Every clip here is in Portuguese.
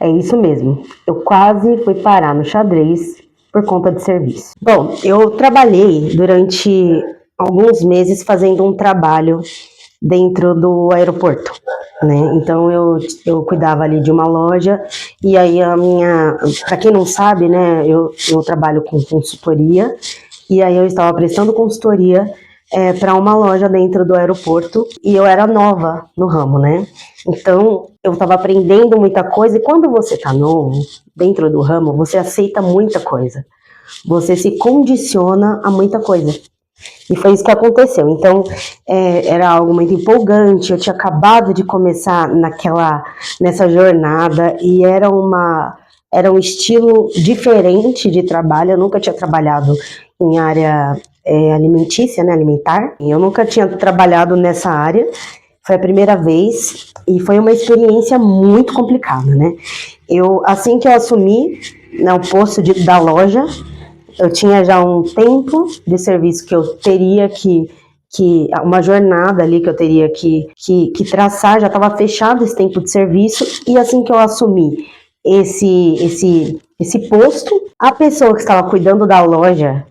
É isso mesmo. Eu quase fui parar no xadrez por conta de serviço. Bom, eu trabalhei durante alguns meses fazendo um trabalho dentro do aeroporto, né? Então eu cuidava ali de uma loja e aí para quem não sabe, né? Eu trabalho com consultoria e aí eu estava prestando consultoria para uma loja dentro do aeroporto e eu era nova no ramo, né? Então eu estava aprendendo muita coisa e quando você está novo dentro do ramo, você aceita muita coisa, você se condiciona a muita coisa. E foi isso que aconteceu. Então, era algo muito empolgante. Eu tinha acabado de começar nessa jornada e era um estilo diferente de trabalho. Eu nunca tinha trabalhado em área alimentícia, né, alimentar. Eu nunca tinha trabalhado nessa área. Foi a primeira vez e foi uma experiência muito complicada, né? Assim que eu assumi, né, o posto da loja, eu tinha já um tempo de serviço que eu teria uma jornada ali que eu teria que traçar, já estava fechado esse tempo de serviço, e assim que eu assumi esse posto, a pessoa que estava cuidando da loja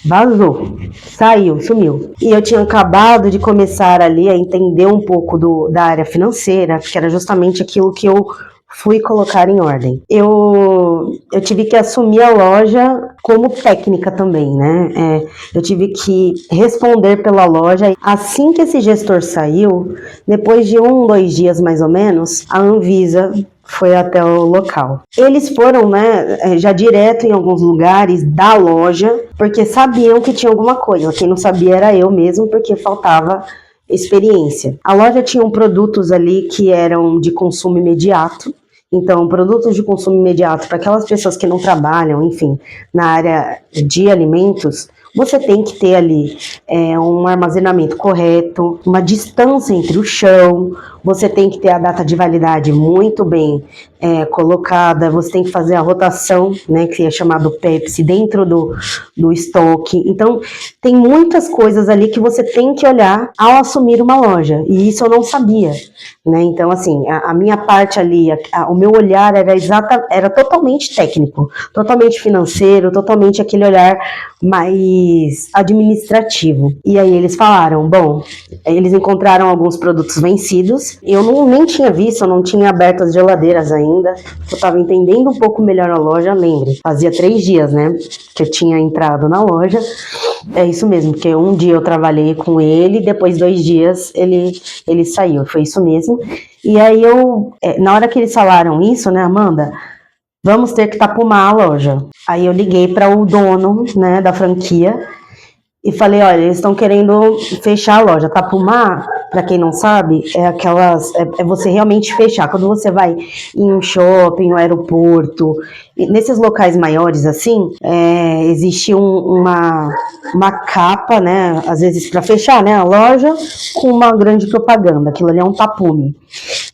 vazou, saiu, sumiu. E eu tinha acabado de começar ali a entender um pouco da área financeira, que era justamente aquilo que eu fui colocar em ordem. Eu tive que assumir a loja como técnica também, né? Eu tive que responder pela loja. Assim que esse gestor saiu, depois de 2 dias mais ou menos, a Anvisa foi até o local. Eles foram, né, já direto em alguns lugares da loja, porque sabiam que tinha alguma coisa. Quem não sabia era eu mesmo, porque faltava experiência. A loja tinha produtos ali que eram de consumo imediato. Então, produtos de consumo imediato para aquelas pessoas que não trabalham, enfim, na área de alimentos, você tem que ter ali um armazenamento correto, uma distância entre o chão, você tem que ter a data de validade muito bem colocada, você tem que fazer a rotação, né, que é chamado Pepsi, dentro do estoque. Então, tem muitas coisas ali que você tem que olhar ao assumir uma loja, e isso eu não sabia, né? Então, assim, a minha parte ali, o meu olhar era totalmente técnico, totalmente financeiro, totalmente aquele olhar mais administrativo. E aí eles falaram, bom, eles encontraram alguns produtos vencidos, eu nem tinha visto, eu não tinha aberto as geladeiras ainda, eu estava entendendo um pouco melhor a loja, lembre, fazia 3 dias, né, que eu tinha entrado na loja. É isso mesmo, porque um dia eu trabalhei com ele, depois 2 dias ele saiu, foi isso mesmo. E aí na hora que eles falaram isso, né, Amanda, vamos ter que tapumar a loja. Aí eu liguei para o dono, né, da franquia e falei, olha, eles estão querendo fechar a loja. Tapumar, para quem não sabe, é você realmente fechar. Quando você vai em um shopping, no aeroporto, nesses locais maiores assim, existe uma capa, né, às vezes para fechar, né, a loja com uma grande propaganda. Aquilo ali é um tapume.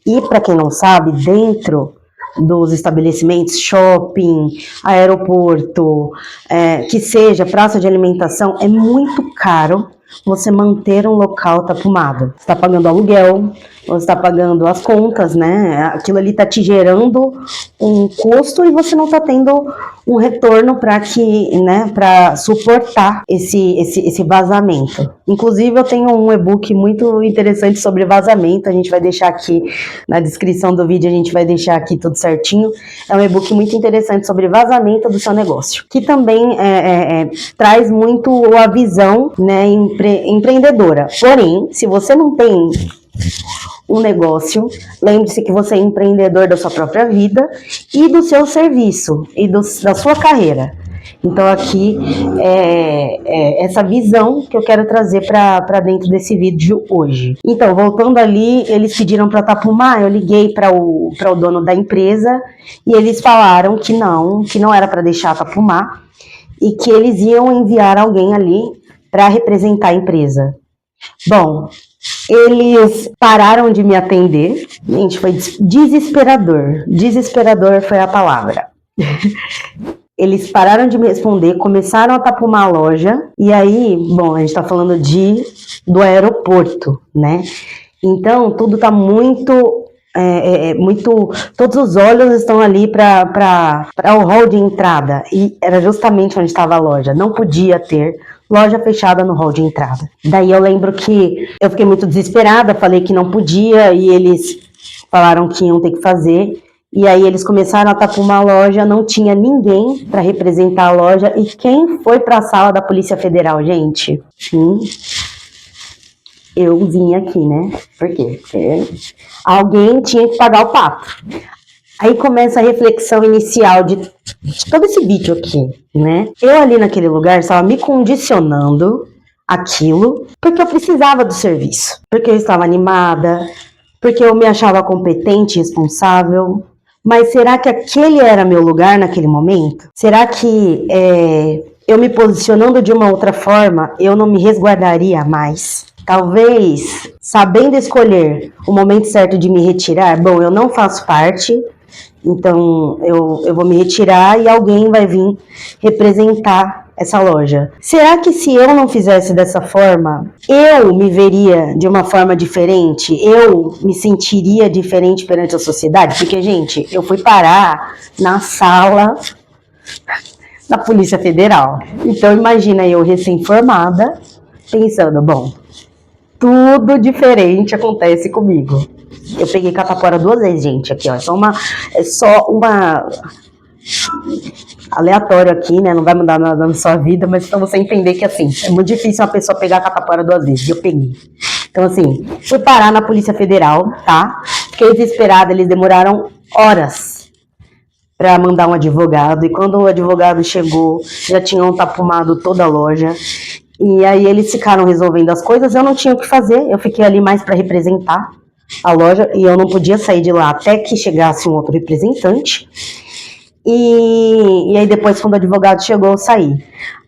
E para quem não sabe, dentro dos estabelecimentos, shopping, aeroporto, que seja praça de alimentação, é muito caro você manter um local tapumado. Você está pagando aluguel, você está pagando as contas, né? Aquilo ali está te gerando um custo e você não está tendo um retorno para suportar esse vazamento. Inclusive, eu tenho um e-book muito interessante sobre vazamento, a gente vai deixar aqui na descrição do vídeo, a gente vai deixar aqui tudo certinho. É um e-book muito interessante sobre vazamento do seu negócio, que também traz muito a visão, né, empreendedora. Porém, se você não tem um negócio, lembre-se que você é empreendedor da sua própria vida e do seu serviço e da sua carreira. Então aqui essa visão que eu quero trazer para dentro desse vídeo hoje. Então, voltando ali, eles pediram para tapumar, eu liguei para o dono da empresa e eles falaram que não era para deixar tapumar e que eles iam enviar alguém ali para representar a empresa. Bom, eles pararam de me atender, gente, foi desesperador. Desesperador foi a palavra. Eles pararam de me responder, começaram a tapumar a loja, e aí, bom, a gente tá falando do aeroporto, né? Então, tudo tá muito muito, todos os olhos estão ali para o hall de entrada, e era justamente onde estava a loja. Não podia ter loja fechada no hall de entrada. Daí eu lembro que eu fiquei muito desesperada, falei que não podia, e eles falaram que iam ter que fazer. E aí eles começaram a tapar uma loja, não tinha ninguém para representar a loja. E quem foi para a sala da Polícia Federal, gente? Sim, eu vim aqui, né? Por quê? Porque alguém tinha que pagar o pato. Aí começa a reflexão inicial de todo esse vídeo aqui, né? Eu ali naquele lugar estava me condicionando aquilo porque eu precisava do serviço, porque eu estava animada, porque eu me achava competente e responsável. Mas será que aquele era meu lugar naquele momento? Será que eu me posicionando de uma outra forma, eu não me resguardaria mais? Talvez, sabendo escolher o momento certo de me retirar, bom, eu não faço parte, então eu vou me retirar e alguém vai vir representar essa loja. Será que se eu não fizesse dessa forma, eu me veria de uma forma diferente? Eu me sentiria diferente perante a sociedade? Porque, gente, eu fui parar na sala da Polícia Federal. Então, imagina eu recém-formada, pensando, bom, tudo diferente acontece comigo. Eu peguei catapora 2 vezes, gente, aqui, ó. É só uma aleatório aqui, né? Não vai mudar nada na sua vida, mas pra você entender que, assim, é muito difícil uma pessoa pegar a catapora 2 vezes. Eu peguei. Então, assim, fui parar na Polícia Federal, tá? Fiquei desesperada, eles demoraram horas pra mandar um advogado. E quando o advogado chegou, já tinham tapumado toda a loja. E aí eles ficaram resolvendo as coisas, eu não tinha o que fazer. Eu fiquei ali mais pra representar a loja e eu não podia sair de lá até que chegasse um outro representante. E aí depois, quando o advogado chegou, eu saí.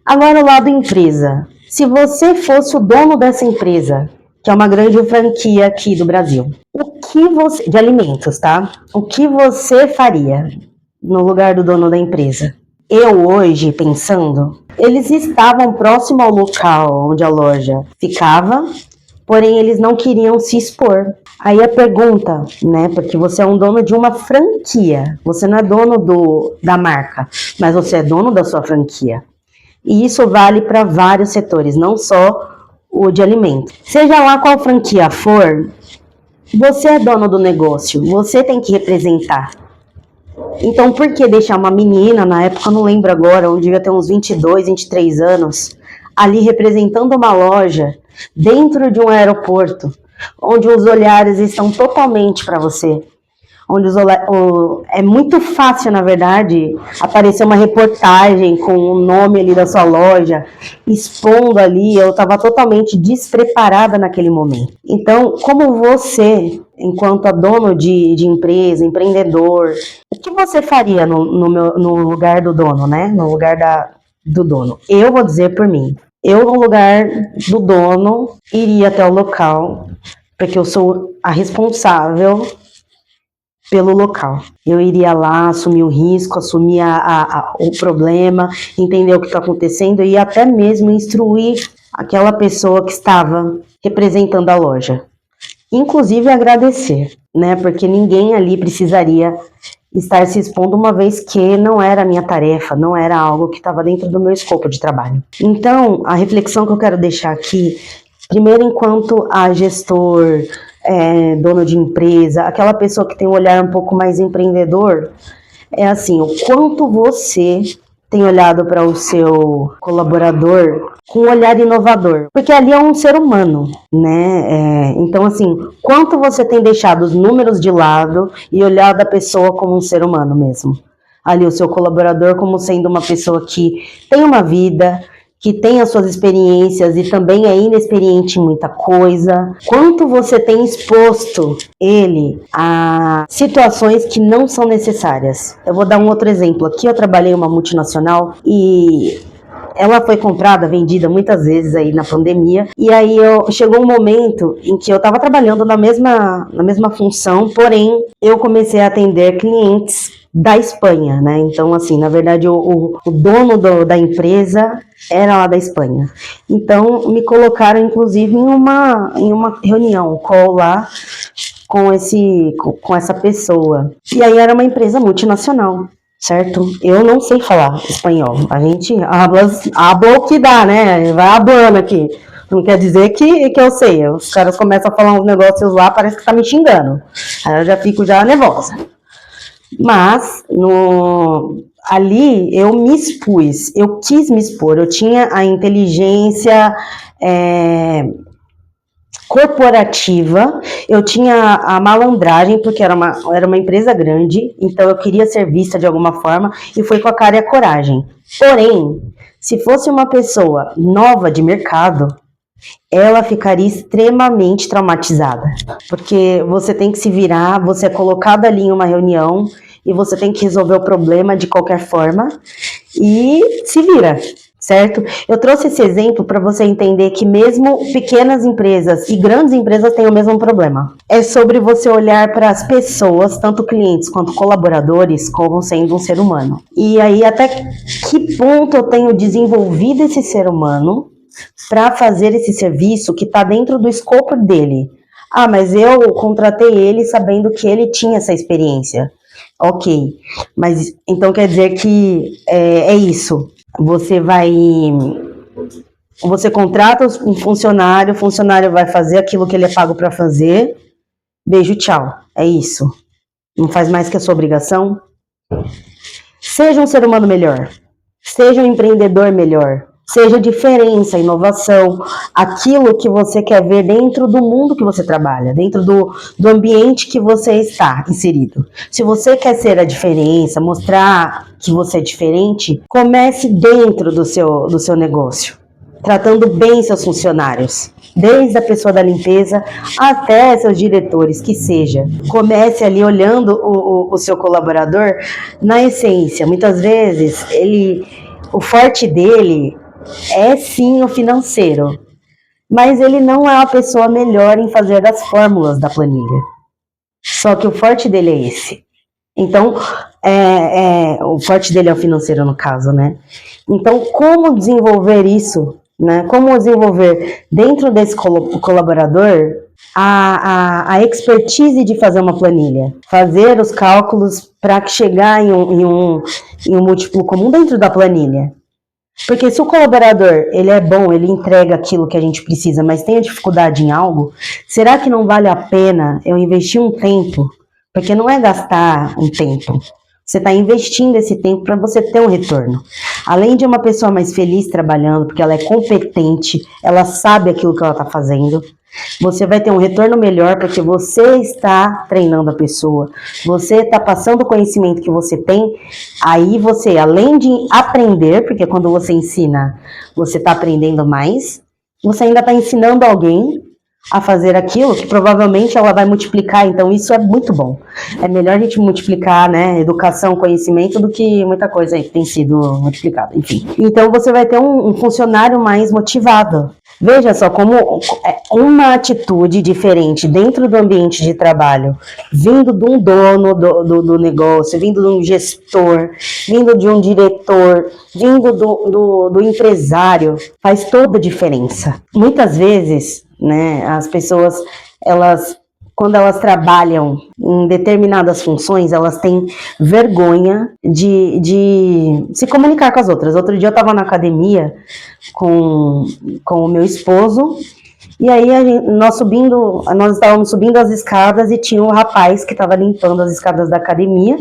Agora, o lado empresa. Se você fosse o dono dessa empresa, que é uma grande franquia aqui do Brasil, de alimentos, tá? O que você faria no lugar do dono da empresa? Eu hoje, pensando, eles estavam próximo ao local onde a loja ficava, porém eles não queriam se expor. Aí a pergunta, né, porque você é um dono de uma franquia, você não é dono da marca, mas você é dono da sua franquia. E isso vale para vários setores, não só o de alimento. Seja lá qual franquia for, você é dono do negócio, você tem que representar. Então, por que deixar uma menina, na época eu não lembro agora, onde devia ter uns 22, 23 anos, ali representando uma loja dentro de um aeroporto, onde os olhares estão totalmente para você, onde é muito fácil, na verdade, aparecer uma reportagem com o nome ali da sua loja, expondo ali. Eu estava totalmente despreparada naquele momento. Então, como você, enquanto dono de empresa, empreendedor, o que você faria no lugar do dono, né? No lugar do dono. Eu vou dizer por mim. Eu, no lugar do dono, iria até o local, porque eu sou a responsável pelo local. Eu iria lá, assumir o risco, assumir o problema, entender o que está acontecendo e até mesmo instruir aquela pessoa que estava representando a loja. Inclusive agradecer, né? Porque ninguém ali precisaria estar se expondo, uma vez que não era a minha tarefa, não era algo que estava dentro do meu escopo de trabalho. Então, a reflexão que eu quero deixar aqui, primeiro, enquanto a gestor, dono de empresa, aquela pessoa que tem um olhar um pouco mais empreendedor, é assim, o quanto você tem olhado para o seu colaborador com um olhar inovador, porque ali é um ser humano, né? Então, assim, quanto você tem deixado os números de lado e olhado a pessoa como um ser humano mesmo. Ali o seu colaborador como sendo uma pessoa que tem uma vida, que tem as suas experiências e também é inexperiente em muita coisa. Quanto você tem exposto ele a situações que não são necessárias. Eu vou dar um outro exemplo. Aqui eu trabalhei em uma multinacional e ela foi comprada, vendida muitas vezes aí na pandemia. E aí chegou um momento em que eu estava trabalhando na mesma função, porém eu comecei a atender clientes da Espanha, né? Então, assim, na verdade, o dono da empresa era lá da Espanha. Então, me colocaram, inclusive, em uma reunião, call lá, com essa pessoa. E aí era uma empresa multinacional, certo? Eu não sei falar espanhol. A gente habla o que dá, né? Vai hablando aqui. Não quer dizer que eu sei. Os caras começam a falar uns negócios lá, parece que tá me xingando. Aí eu já fico nervosa. Mas ali eu me expus, eu quis me expor, eu tinha a inteligência corporativa, eu tinha a malandragem, porque era uma empresa grande, então eu queria ser vista de alguma forma, e foi com a cara e a coragem. Porém, se fosse uma pessoa nova de mercado, ela ficaria extremamente traumatizada, porque você tem que se virar, você é colocado ali em uma reunião, e você tem que resolver o problema de qualquer forma, e se vira. Certo? Eu trouxe esse exemplo para você entender que mesmo pequenas empresas e grandes empresas têm o mesmo problema. É sobre você olhar para as pessoas, tanto clientes quanto colaboradores, como sendo um ser humano. E aí, até que ponto eu tenho desenvolvido esse ser humano para fazer esse serviço que está dentro do escopo dele? Ah, mas eu contratei ele sabendo que ele tinha essa experiência. Ok, mas então quer dizer que é isso. Você contrata um funcionário, o funcionário vai fazer aquilo que ele é pago para fazer, beijo, tchau, é isso. Não faz mais que a sua obrigação? Seja um ser humano melhor, seja um empreendedor melhor, seja diferença, inovação, aquilo que você quer ver dentro do mundo que você trabalha, dentro do ambiente que você está inserido. Se você quer ser a diferença, mostrar que você é diferente, comece dentro do seu negócio, tratando bem seus funcionários, desde a pessoa da limpeza até seus diretores, que seja. Comece ali olhando o seu colaborador na essência. Muitas vezes, o forte dele é sim o financeiro, mas ele não é a pessoa melhor em fazer as fórmulas da planilha. Só que o forte dele é esse. Então, o forte dele é o financeiro, no caso, né? Então, como desenvolver isso, né? Como desenvolver dentro desse colaborador a expertise de fazer uma planilha, fazer os cálculos para chegar em um múltiplo comum dentro da planilha. Porque se o colaborador, ele é bom, ele entrega aquilo que a gente precisa, mas tem dificuldade em algo, será que não vale a pena eu investir um tempo? Porque não é gastar um tempo. Você está investindo esse tempo para você ter um retorno. Além de uma pessoa mais feliz trabalhando, porque ela é competente, ela sabe aquilo que ela está fazendo, você vai ter um retorno melhor porque você está treinando a pessoa, você está passando o conhecimento que você tem, aí você, além de aprender, porque quando você ensina, você está aprendendo mais, você ainda está ensinando alguém a fazer aquilo que provavelmente ela vai multiplicar, então isso é muito bom. É melhor a gente multiplicar, né, educação, conhecimento, do que muita coisa aí que tem sido multiplicada, enfim. Então você vai ter um funcionário mais motivado. Veja só como uma atitude diferente dentro do ambiente de trabalho, vindo de um dono do negócio, vindo de um gestor, vindo de um diretor, vindo do empresário, faz toda a diferença. Muitas vezes, né, as pessoas, quando elas trabalham em determinadas funções, elas têm vergonha de se comunicar com as outras. Outro dia eu estava na academia com o meu esposo, e aí nós estávamos subindo as escadas e tinha um rapaz que estava limpando as escadas da academia,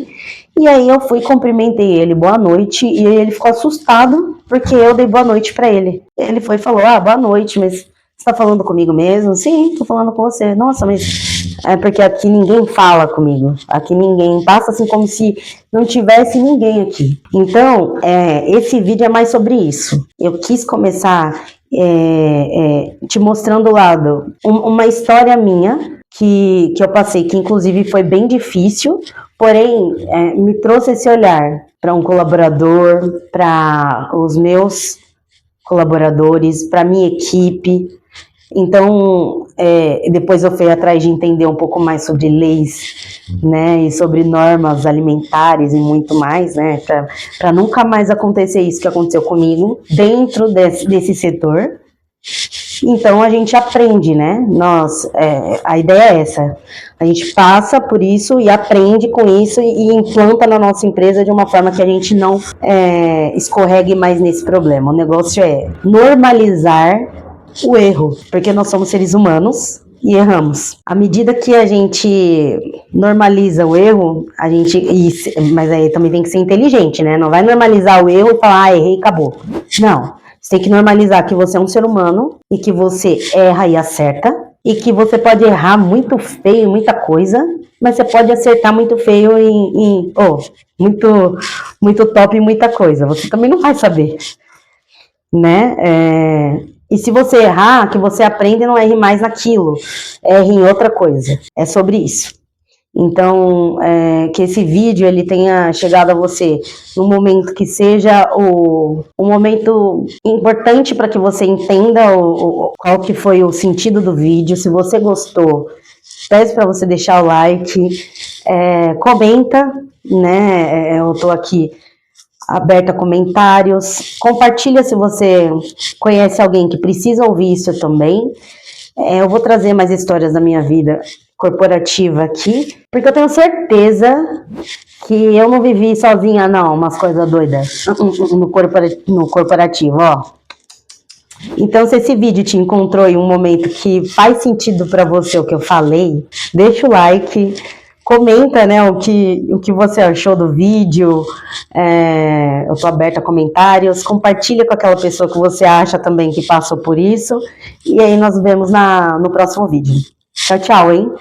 e aí eu fui, cumprimentei ele, boa noite, e aí ele ficou assustado porque eu dei boa noite para ele. Ele foi e falou, boa noite, mas você tá falando comigo mesmo? Sim, tô falando com você. Nossa, mas é porque aqui ninguém fala comigo. Aqui ninguém passa assim como se não tivesse ninguém aqui. Então, esse vídeo é mais sobre isso. Eu quis começar te mostrando o lado, uma história minha que eu passei, que inclusive foi bem difícil, porém me trouxe esse olhar para um colaborador, para os meus colaboradores, para minha equipe. Então, depois eu fui atrás de entender um pouco mais sobre leis, né, e sobre normas alimentares e muito mais, né, para nunca mais acontecer isso que aconteceu comigo dentro desse setor. Então a gente aprende, né? A ideia é essa. A gente passa por isso e aprende com isso e implanta na nossa empresa de uma forma que a gente não escorregue mais nesse problema. O negócio é normalizar o erro, porque nós somos seres humanos e erramos. À medida que a gente normaliza o erro, mas aí também tem que ser inteligente, né? Não vai normalizar o erro e falar, errei, acabou. Não. Você tem que normalizar que você é um ser humano e que você erra e acerta e que você pode errar muito feio em muita coisa, mas você pode acertar muito feio muito top em muita coisa. Você também não vai saber, né? E se você errar, que você aprenda e não erre mais naquilo, erre em outra coisa. É sobre isso. Então, que esse vídeo ele tenha chegado a você no momento que seja o momento importante para que você entenda qual que foi o sentido do vídeo. Se você gostou, peço para você deixar o like, comenta, né? Eu estou aqui aberta a comentários, compartilha se você conhece alguém que precisa ouvir isso também. Eu vou trazer mais histórias da minha vida corporativa aqui, porque eu tenho certeza que eu não vivi sozinha não, umas coisas doidas no corporativo, ó. Então, se esse vídeo te encontrou em um momento que faz sentido para você o que eu falei, deixa o like, comenta, né, o que você achou do vídeo. Eu tô aberta a comentários, compartilha com aquela pessoa que você acha também que passou por isso, e aí nós vemos no próximo vídeo. Tchau, tchau, hein?